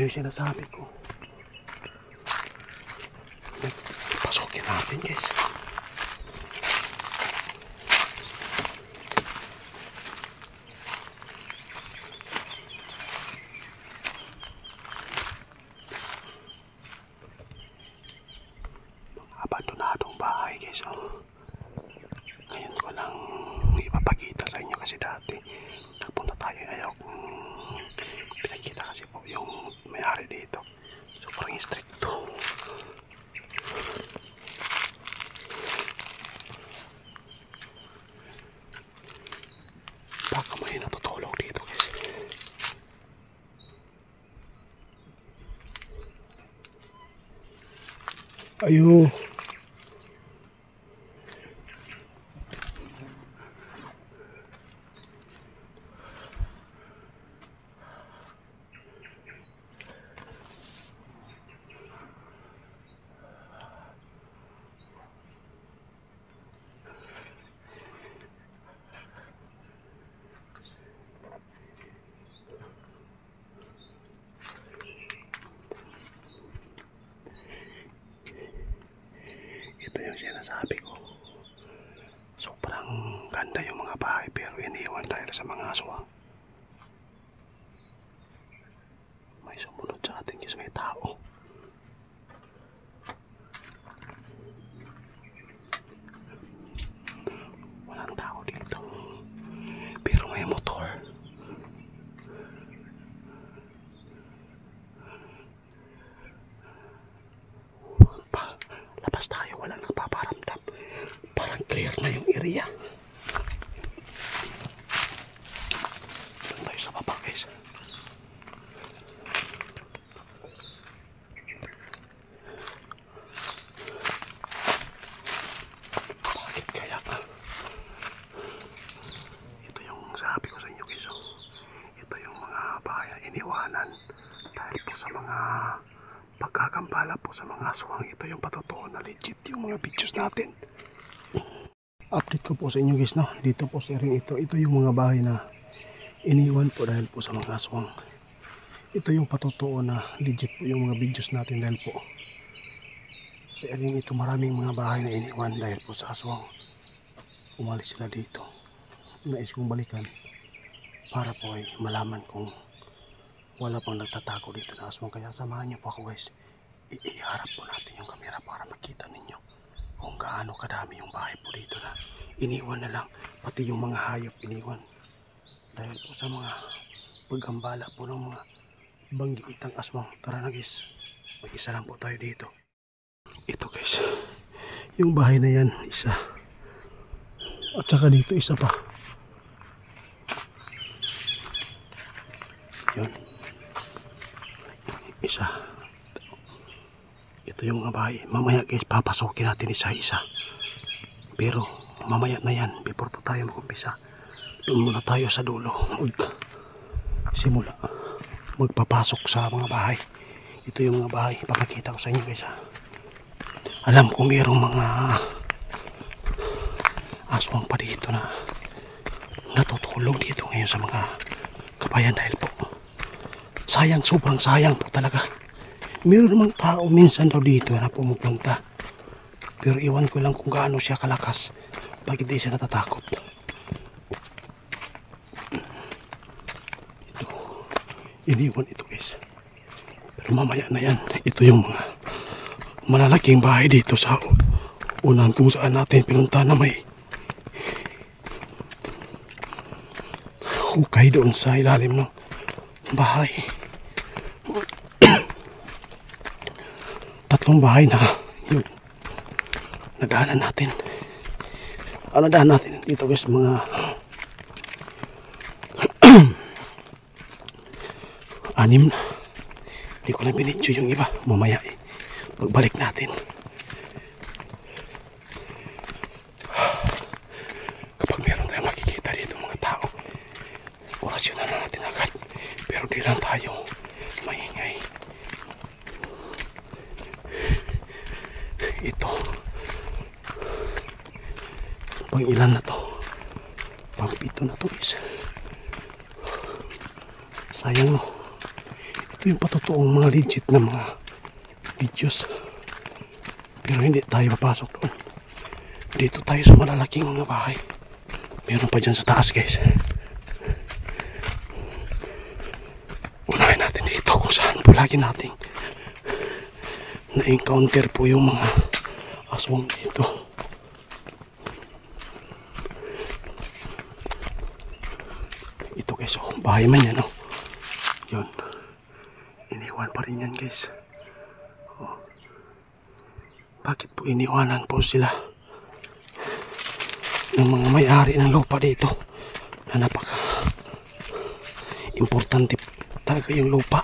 yung sinasabi ko. Pasukin natin guys. Abandonadong bahay guys. Ngayon ko lang ipapakita sa inyo kasi dati nagpunta tayo, ayaw kong pinakita kasi po yung may-ari dito. Sobrang stricto. Baka may natutulog dito guys. Ayun. Ito yung sinasabi ko. Sobrang ganda yung mga bahay pero iniwan dahil sa mga aswang. May sumunod sa atin kasi may tao. Walang tao dito. Pero may motor. Labas tayo, walang nagpaparamdam. Parang clear na yung area. Doon tayo sa baba guys. Bakit kaya? Ito yung sabi ko sa inyo guys. Ito yung mga bahay na iniwanan dahil po sa mga pagkakambala po sa mga aswang. Ito yung patotoo na legit yung mga videos natin. Update ko po sa inyo guys, no? Dito po sa ring ito yung mga bahay na iniwan po dahil po sa mga aswang. Ito yung patotoo na legit po yung mga videos natin dahil po sa ring ito maraming mga bahay na iniwan dahil po sa aswang. Umalis sila dito. Nais kong balikan para po ay malaman kung wala pang nagtatako dito na aswang. Kaya samahan niyo po ako guys. Iharap po natin yung camera para makita ninyo kung gaano kadami yung bahay po dito na iniwan na lang. Pati yung mga hayop iniwan dahil po sa mga paggambala po ng mga banggiitang aswang. Tara na guys, mag-isa lang po tayo dito. Ito guys, yung bahay na yan, isa. At saka dito isa pa. Yun, isa. Ito yung mga bahay. Mamaya guys, papasukin natin isa-isa. Pero mamaya na yan, before po tayo mag-umpisa, doon muna tayo sa dulo. Simula magpapasok sa mga bahay. Ito yung mga bahay, papakita ko sa inyo guys. Alam ko mayroong mga aswang pa dito na natutulog dito ngayon sa mga kabayan dahil po sayang, sobrang sayang po talaga. Meron namang tao minsan daw dito na pumupunta. Pero iwan ko lang kung gaano siya kalakas. Bakit di siya natatakot. Ito. Iniwan ito guys. Pero mamaya na yan. Ito yung mga malalaking bahay dito sa unahan kung saan natin pinunta na may hukay doon sa ilalim ng bahay. Tatlong bahay na yun nadaanan natin. Nadaanan natin dito guys, mga anim na. Hindi ko lang binidyo yung iba. Mamaya pagbalik natin. Kapag meron tayong makikita dito mga tao, orasyon na natin agad. Pero di lang tayo maingay. Ito pang ilan na to, pang 7 na to guys. Sayang no, Ito yung patotoong mga legit na mga videos. Pero hindi tayo papasok doon. Dito tayo sa malalaking mga bahay. Meron pa dyan sa taas, guys. Unahin natin dito kung saan po lagi nating na-encounter po yung mga aswang dito. Ito, guys, oh, bahay man yan, oh. Yun. Iniwan pa rin yan, guys. Oh. Bakit po iniwanan po sila ng mga may-ari ng lupa dito na napaka importante talaga yung lupa.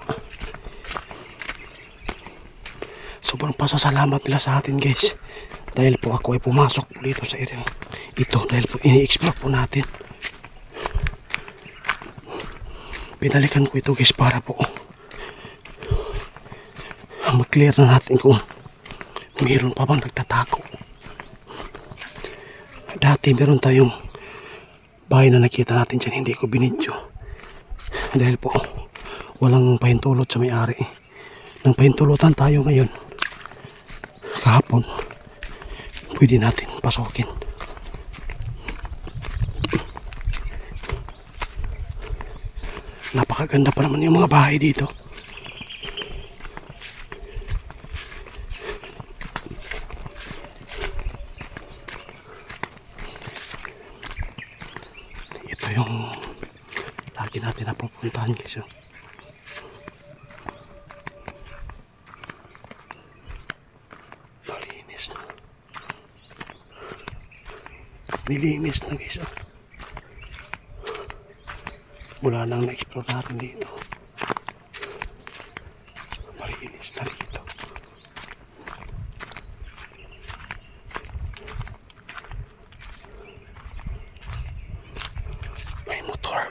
Sobrang pasasalamat nila sa atin, guys, dahil po ako ay pumasok po dito sa area ito, dahil po ini-explore po natin. Pinalikan ko ito, guys, para po mag-clear na natin kung mayroon pa bang nagtatako. Dati meron tayong bahay na nakita natin dyan, hindi ko binidyo dahil po walang pahintulot sa may-ari. Nang pahintulutan tayo ngayon kahapon, pwede natin pasokin. Napakaganda pa naman yung mga bahay dito. Ito yung lagi natin napupuntahan, guys. Malinis na. Nilinis na, guys. Mula nang na-explore natin dito. Malinis na dito. May motor.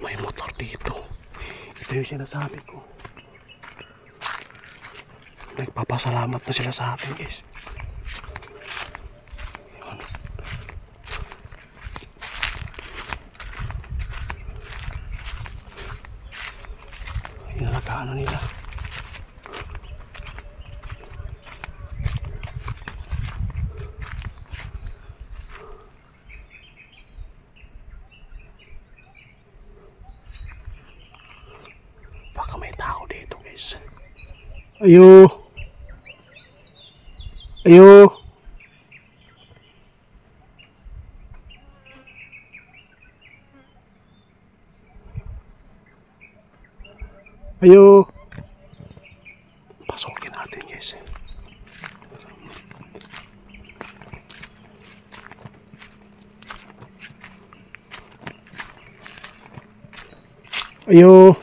May motor dito. Ito yung sinasabi ko. Nagpapasalamat na sila sa atin, guys. Yun. Inalagaan na nila. Baka may tao dito, guys. Ayo! Ayo! Ayo! Pasokin natin, guys. Ayo!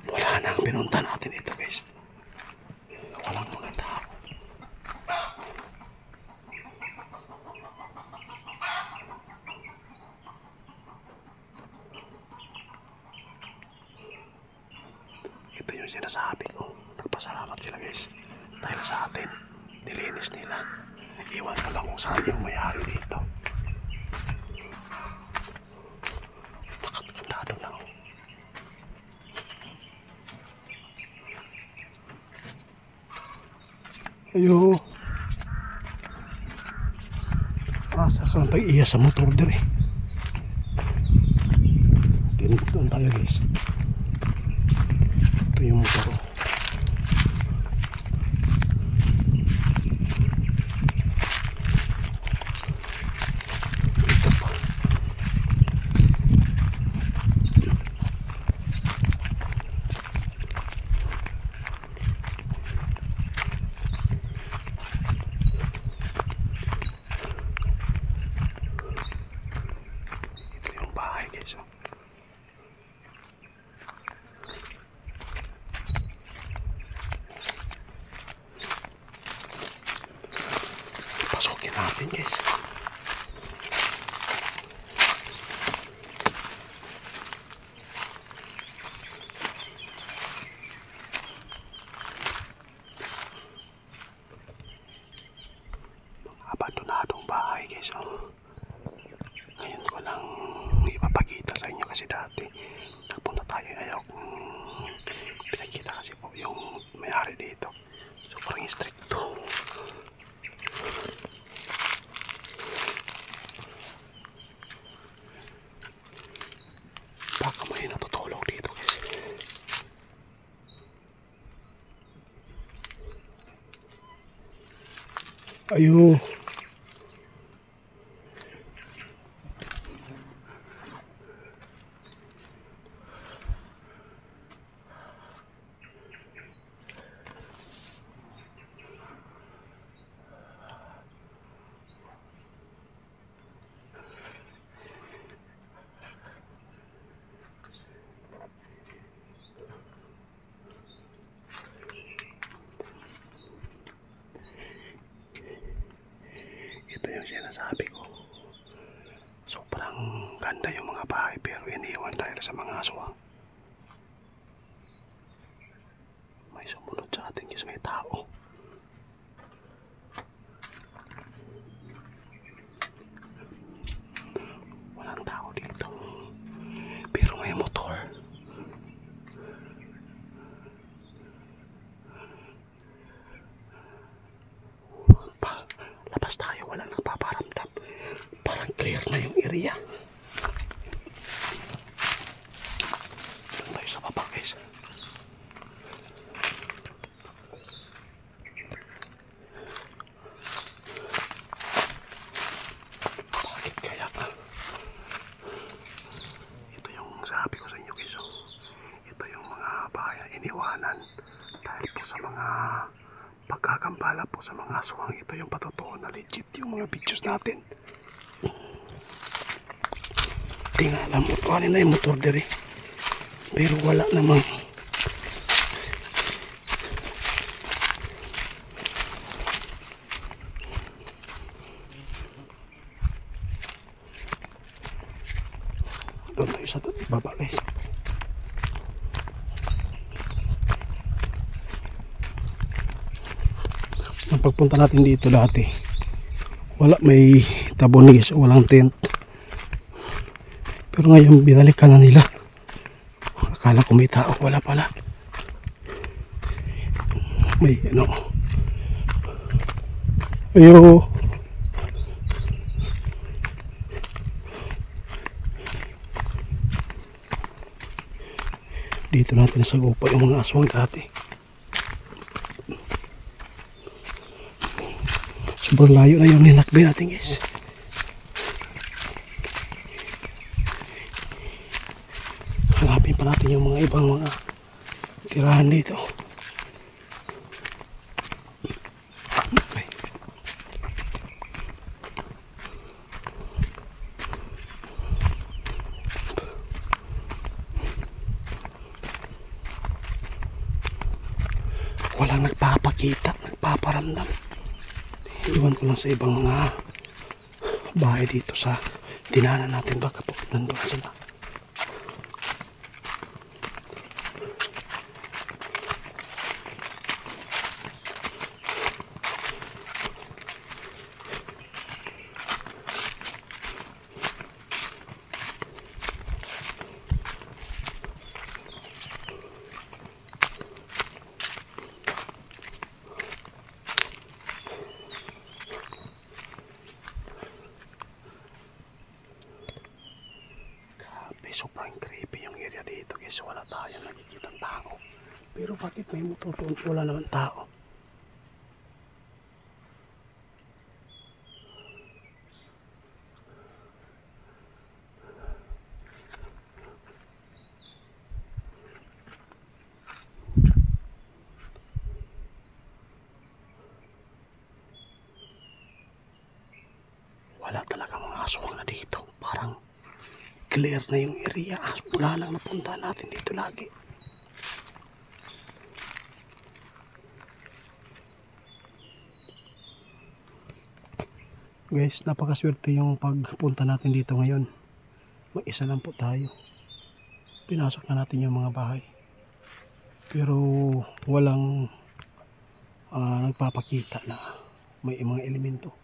Wala nang pinunta natin ito, guys. Walang mga tao. Ito yung sinasabi ko. Nagpasalamat sila, guys. Dahil sa atin, nilinis nila. Iwan ko lang kung saan yung may-ari dito. Nakatandado na ako. Ayo. Asa ka lang tayo iya sa motor diri. Doon tayo, guys. Ito yung motor. Ito pa. natin guys. Abandonadong bahay guys. Ngayon ko lang ipapakita sa inyo kasi dati nagpunta tayo, ayaw kong pinakita kasi po yung may-ari dito. Sobrang stricto. Baka may natutulog dito guys. Ayun. Ito yung sinasabi ko. Sobrang ganda yung mga bahay pero iniwan dahil sa mga aswang. May sumunod sa atin kasi may tao. Walang tao dito. Pero may motor. Labas tayo, walang nagpaparamdam. Parang clear na yung area. Doon tayo sa baba guys. Bakit kaya? Ito yung sabi ko sa inyo guys. Ito yung mga bahay na iniwanan dahil po sa mga pagkakambala po sa mga aswang. Ito yung patotoo na legit yung mga videos natin. Di nga alam mo kung ano na yung motor dere, pero wala namang doon tayo sa baba guys. Ang pagpunta natin dito dati wala, may tabon guys, walang tent. Pero ngayon binalikan na nila. Akala ko may tao, wala pala. May ano. Ayo. Dito natin nasagupa yung mga aswang dati. Sobrang layo na yung ninakbay natin guys. Hanapin pa natin yung mga ibang mga tirahan dito. Okay. Walang nagpapakita, nagpaparamdam. Iwan ko lang sa ibang mga bahay dito sa dinanan natin, baka po nandun sila. Sobrang creepy yung area dito guys. Wala tayong nakikitang tao. Pero bakit may motor doon? Wala naman tao. Wala talaga mga aswang na dito. Parang clear na yung area. Wala nang napunta natin dito lagi. Guys, napakaswerte yung pagpunta natin dito ngayon. Mag-isa lang po tayo. Pinasok na natin yung mga bahay. Pero walang nagpapakita na may mga elemento.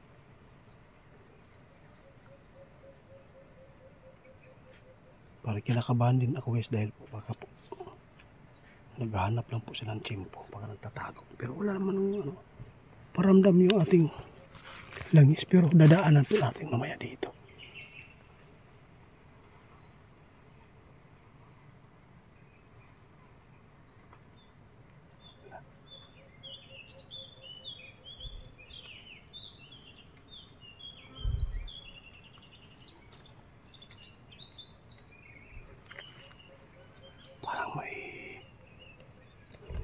Parang kinakabahan din ako guys dahil po baka po naghahanap lang po sila ng tiyempo, baka nagtatago. Pero wala naman ng paramdam yung ating langis, pero dadaanan po natin mamaya dito. Parang may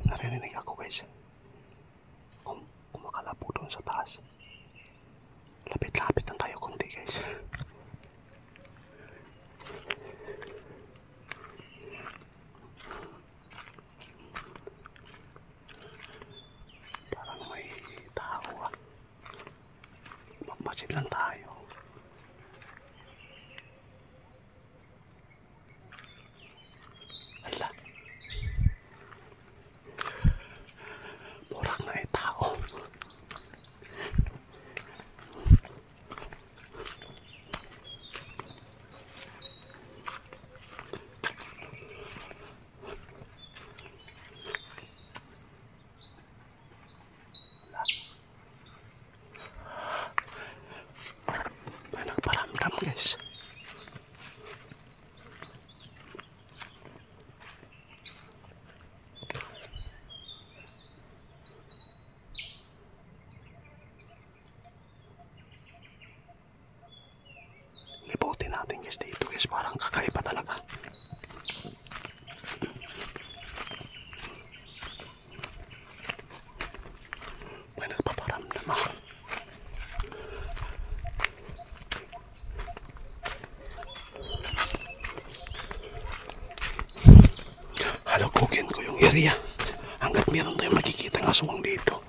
narinig ako guys. Kumakala po doon sa taas. Lapit-lapit lang tayo konti guys. Parang may tao ah. Magpasid lang tayo. Hala. Burak na eh tao. May nagparamdam guys. Liputin natin guys dito guys, parang kakaiba talaga. May nagpaparamdam ako. Halugugin ko yung area hanggat meron tayong makikita ng aswang dito.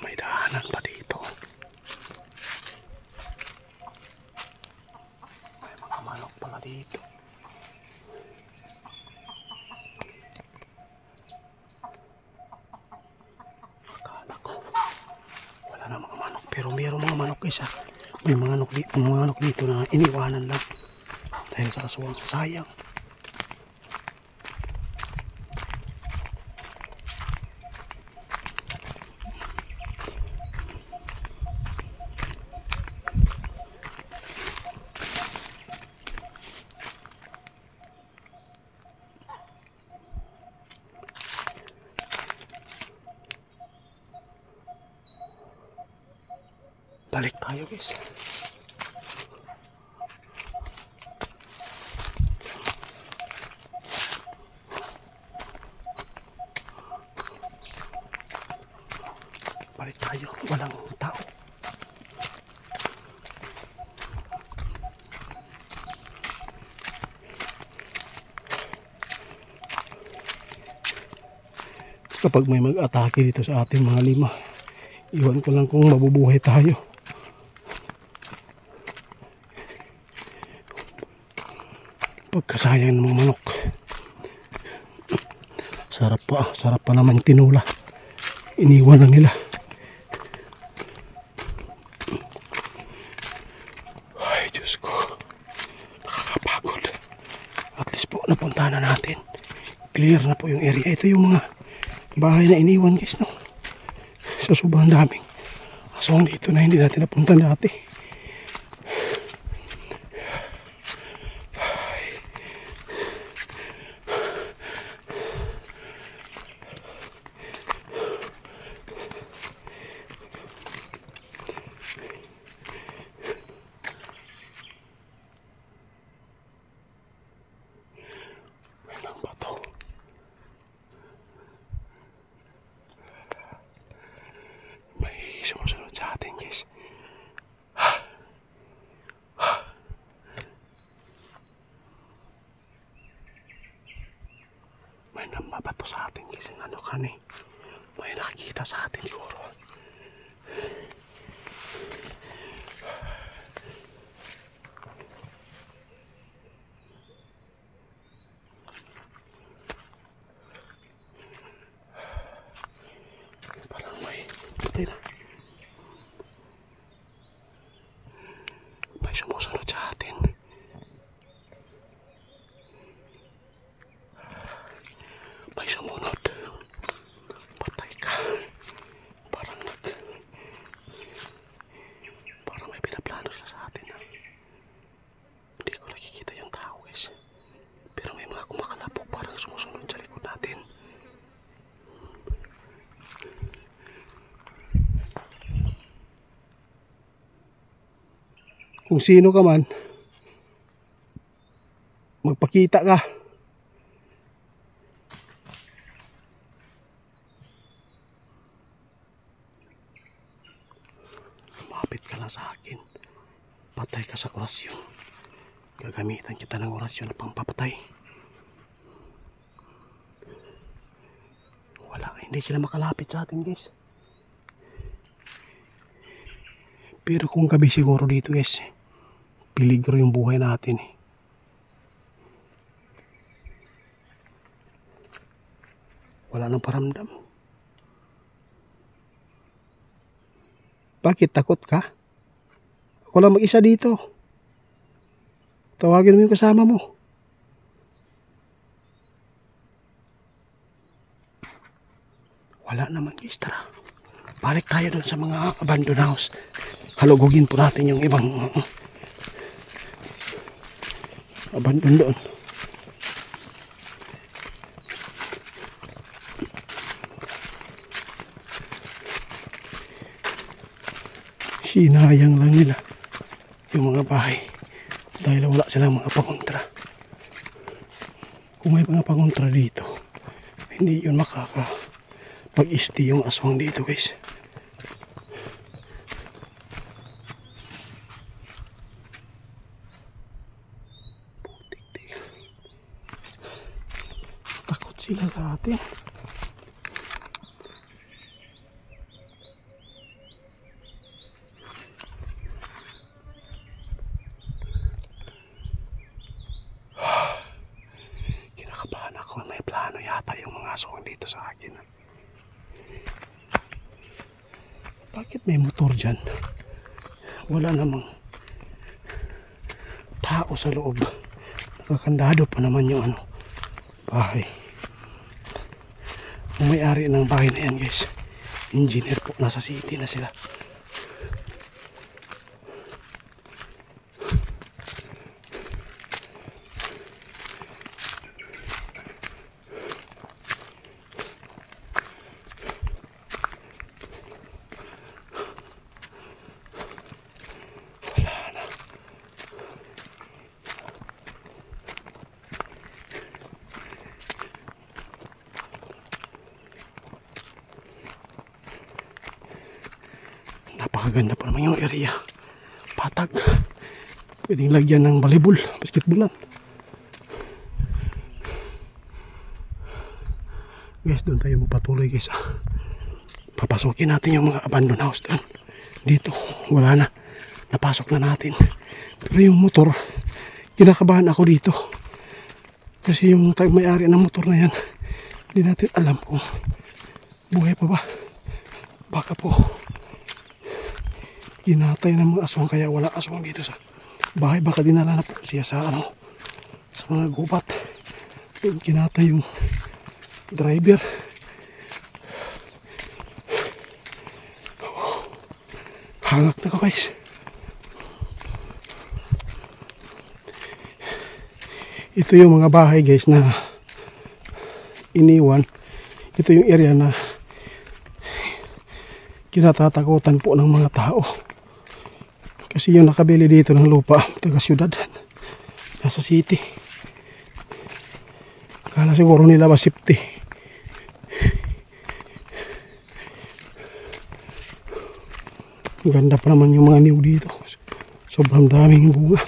May daanan pa dito. May mga manok pala dito. Akala ko wala na mga manok, pero mayroong mga manok guys ah. May mga manok dito na iniwanan lang dahil sa aswang. Sayang. Balik tayo guys. Balik tayo, walang tao. Kapag may mag-atake dito sa ating mga lima, iwan ko lang kung mabubuhay tayo. Pagkasayang ng mga manok. Sarap pa naman tinula. Iniwan lang nila. Ay Diyos ko, nakakapagod. At least po napunta na natin. Clear na po yung area. Ito yung mga bahay na iniwan guys, no? Sa sobrang daming aswang dito na hindi natin napunta dati. Sumusunod sa atin guys. baka may nakikita sa atin siguro. Parang may patay na. May sumusunod sa atin. May sumunod. Patay ka. Parang may pinaplano sila sa atin. Hindi ko nakikita yung tao guys. Pero may mga kumakalapok parang sumusunod sa likod natin. Kung sino ka man, magpakita ka. Lumapit ka lang sa akin. Patay ka sa orasyon. Gagamitan kita ng orasyon na pangpapatay. Wala, hindi sila makalapit sa atin guys. Pero kung gabi siguro dito guys, peligro yung buhay natin eh. Wala nang paramdam. Bakit takot ka? Ako lang mag-isa dito. Tawagin mo yung kasama mo. Wala naman guys, tara. Balik tayo doon sa mga abandoned house. Halugugin po natin yung ibang abandon doon. Sinayang lang nila yung mga bahay dahil wala silang mga pangontra. Kung may mga pangontra dito, hindi yun makakapag-isti yung aswang dito guys. Takot sila sa atin. Kinakabahan ako, may plano yata yung mga aswang dito sa akin. Bakit may motor dyan? Wala namang tao sa loob. Nakakandado pa naman yung bahay. Ang may-ari ng bahay na yan guys, engineer po, nasa city na sila. Napakaganda pa naman yung area. Patag. Pwedeng lagyan ng volleyball, basketballan. Guys, doon tayo magpatuloy guys. Papasukin natin yung mga abandoned house doon. Dito, wala na. Napasok na natin. Pero yung motor, kinakabahan ako dito. Kasi yung may-ari ng motor na yan, hindi natin alam kung buhay pa ba. Baka po ginatay ng mga aswang, kaya wala aswang dito sa bahay. Baka dinala na po siya sa sa mga gubat. Doon ginatay yung driver. Hangak na ko guys. Ito yung mga bahay guys na iniwan. Ito yung area na kinatatakutan po ng mga tao. Kasi yung nakabili dito ng lupa, taga syudad, nasa city. Kala siguro nila ba safety. Ganda pa naman yung mga niw dito. Sobrang daming bunga.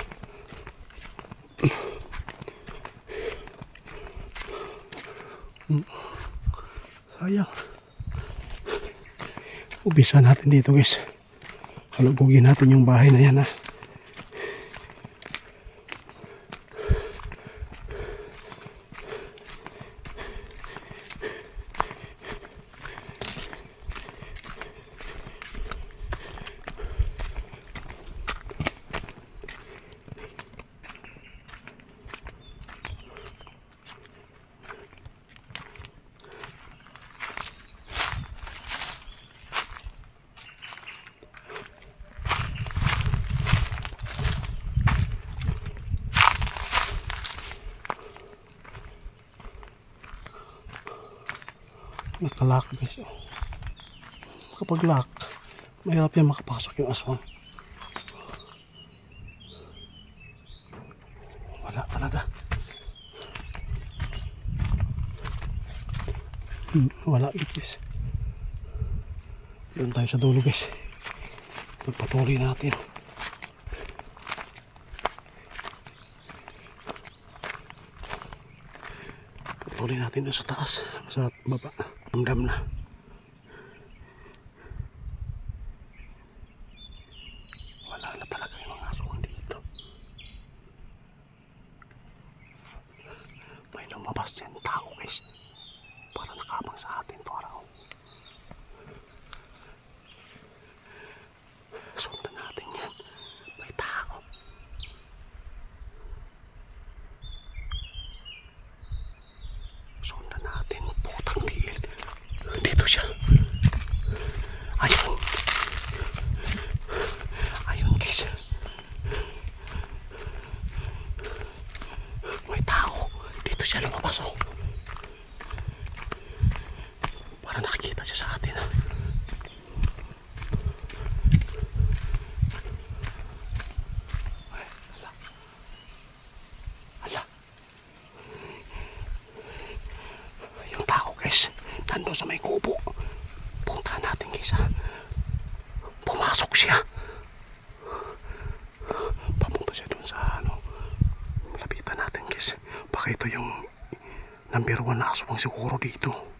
Sayang. Umpisa natin dito guys. Halubugin natin yung bahay na yan ha. Nakalak guys. Kapag lock, mahirap yan makapasok yung aswang. Wala talaga. Wala guys. Doon tayo sa dulo guys. Pagpatuloy natin. Patuloy natin doon sa taas, sa baba. Ramdam na. Wala na talaga yung mga aswang dito. May lumabas din tao guys. Para nakabang sa atin to araw. Sundan natin yan. May tao. Sundan natin. Putang diil. Dito siya. Ayun. Ayun guys. May tao. Dito siya lumabas oh. Para nakikita siya sa atin ha. Hala. Yung tao guys. Nandun sa may kubo. Punta natin guys ha. Pumasok siya. Papunta siya dun sa ano. Lapitan natin guys. Baka ito yung number 1 na aswang siguro dito.